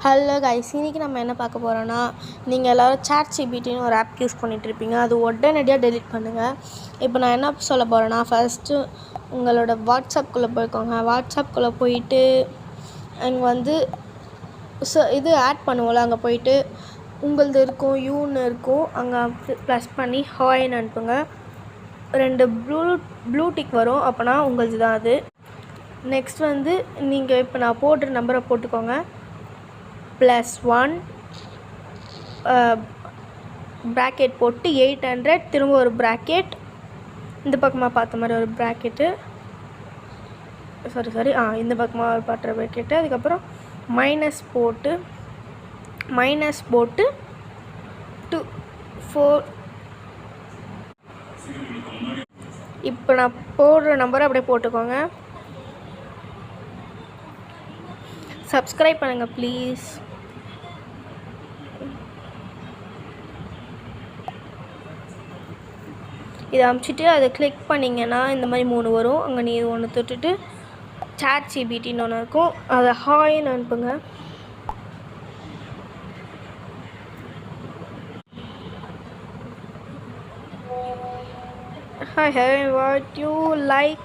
Hello guys, இன்றைக்கி நம்ம என்ன பார்க்க போகிறோன்னா, நீங்கள் எல்லோரும் ChatGPTன்னு ஒரு ஆப் யூஸ் பண்ணிகிட்ருப்பீங்க. அது உடனடியாக டெலிட் பண்ணுங்கள். இப்போ நான் என்ன சொல்ல போகிறேன்னா, ஃபஸ்ட்டு உங்களோட வாட்ஸ்அப்குள்ளே போய்க்கோங்க. வாட்ஸ்அப்குள்ளே போயிட்டு அங்கே இது ஆட் பண்ணுவோம்ல, அங்கே போயிட்டு உங்களது இருக்கும், யூன்னு இருக்கும், அங்கே ப்ளஸ் பண்ணி ஹாய்ன்னு அனுப்புங்க. 2 ப்ளூ டிக் வரும், அப்போனா உங்களது தான் அது. நெக்ஸ்ட் நீங்கள் இப்போ நான் போடுற நம்பரை போட்டுக்கோங்க. +1 ப்ராக்கெட் போட்டு 800 திரும்ப ஒரு ப்ராக்கெட், இந்த பக்கமாக பார்த்த மாதிரி ஒரு ப்ராக்கெட்டு, இந்த பக்கமாக ஒரு பார்க்குற ப்ராக்கெட்டு, அதுக்கப்புறம் மைனஸ் போட்டு 2 4. இப்போ நான் போடுற நம்பரை அப்படியே போட்டுக்கோங்க. சப்ஸ்கிரைப் பண்ணுங்கள் ப்ளீஸ். இதை அமுச்சிட்டு அதை கிளிக் பண்ணிங்கன்னா இந்த மாதிரி 3 வரும். அங்கே நீ ஒன்று தொட்டுட்டு ChatGPTன்னு ஒன்று இருக்கும், அதை ஹாய்ன்னு அனுப்புங்க. Hi, what you like?